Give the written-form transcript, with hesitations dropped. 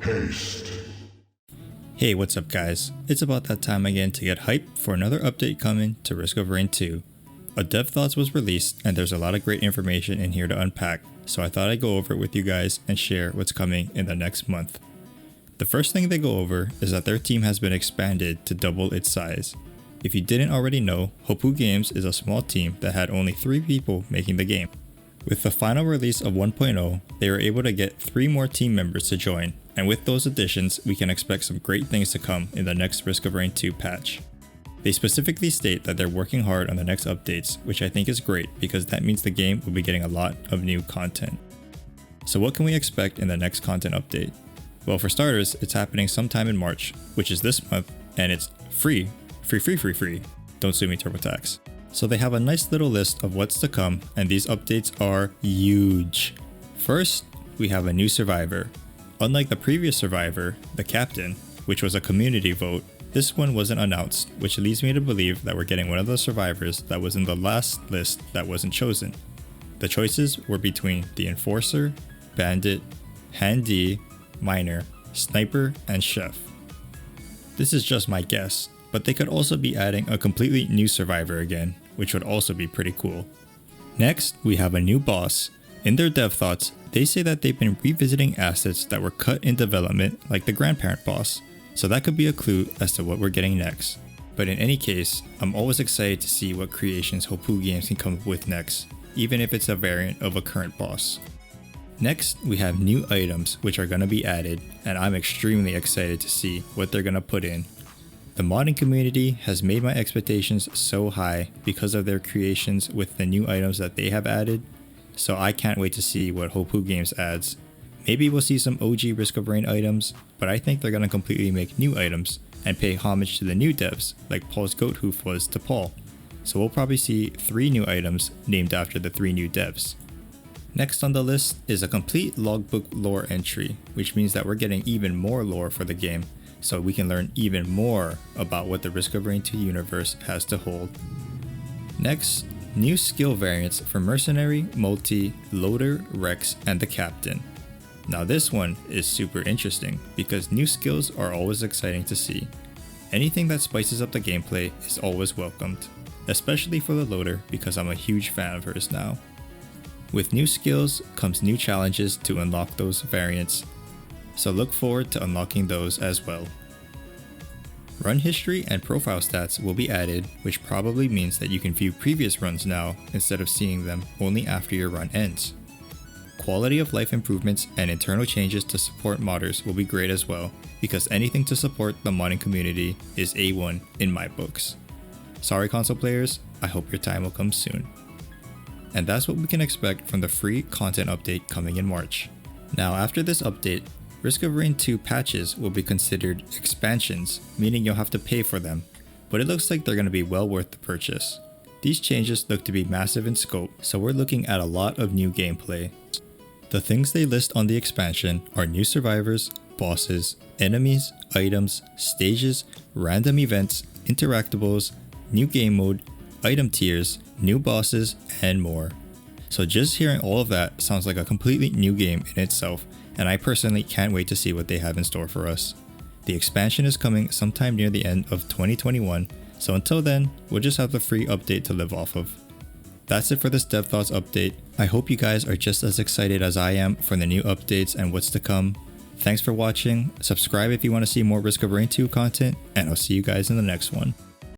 Haste. Hey, what's up guys? It's about that time again to get hyped for another update coming to Risk of Rain 2. A Dev Thoughts was released and there's a lot of great information in here to unpack, so I thought I'd go over it with you guys and share what's coming in the next month. The first thing they go over is that their team has been expanded to double its size. If you didn't already know, Hopoo Games is a small team that had only 3 people making the game. With the final release of 1.0, they were able to get 3 more team members to join, and with those additions, we can expect some great things to come in the next Risk of Rain 2 patch. They specifically state that they're working hard on the next updates, which I think is great because that means the game will be getting a lot of new content. So what can we expect in the next content update? Well, for starters, it's happening sometime in March, which is this month, and it's free. Free. Don't sue me, TurboTax. So they have a nice little list of what's to come, and these updates are huge. First, we have a new survivor. Unlike the previous survivor, the captain, which was a community vote, this one wasn't announced, which leads me to believe that we're getting one of the survivors that was in the last list that wasn't chosen. The choices were between the Enforcer, Bandit, Handee, Miner, Sniper, and Chef. This is just my guess, but they could also be adding a completely new survivor again, which would also be pretty cool. Next, we have a new boss. In their dev thoughts, they say that they've been revisiting assets that were cut in development, like the grandparent boss, so that could be a clue as to what we're getting next. But in any case, I'm always excited to see what creations Hopoo Games can come up with next, even if it's a variant of a current boss. Next, we have new items which are going to be added, and I'm extremely excited to see what they're going to put in. The modding community has made my expectations so high because of their creations with the new items that they have added, so I can't wait to see what Hopoo Games adds. Maybe we'll see some OG Risk of Rain items, but I think they're going to completely make new items and pay homage to the new devs, like Paul's goat hoof was to Paul. So we'll probably see 3 new items named after the 3 new devs. Next on the list is a complete logbook lore entry, which means that we're getting even more lore for the game, so we can learn even more about what the Risk of Rain 2 universe has to hold. Next, new skill variants for Mercenary, Multi, Loader, Rex, and the Captain. Now this one is super interesting because new skills are always exciting to see. Anything that spices up the gameplay is always welcomed, especially for the Loader because I'm a huge fan of hers now. With new skills comes new challenges to unlock those variants, so look forward to unlocking those as well. Run history and profile stats will be added, which probably means that you can view previous runs now instead of seeing them only after your run ends. Quality of life improvements and internal changes to support modders will be great as well, because anything to support the modding community is A1 in my books. Sorry console players, I hope your time will come soon. And that's what we can expect from the free content update coming in March. Now after this update, Risk of Rain 2 patches will be considered expansions, meaning you'll have to pay for them, but it looks like they're going to be well worth the purchase. These changes look to be massive in scope, so we're looking at a lot of new gameplay. The things they list on the expansion are new survivors, bosses, enemies, items, stages, random events, interactables, new game mode, item tiers, new bosses, and more. So just hearing all of that sounds like a completely new game in itself, and I personally can't wait to see what they have in store for us. The expansion is coming sometime near the end of 2021, so until then, we'll just have the free update to live off of. That's it for this Dev Thoughts update. I hope you guys are just as excited as I am for the new updates and what's to come. Thanks for watching, subscribe if you want to see more Risk of Rain 2 content, and I'll see you guys in the next one.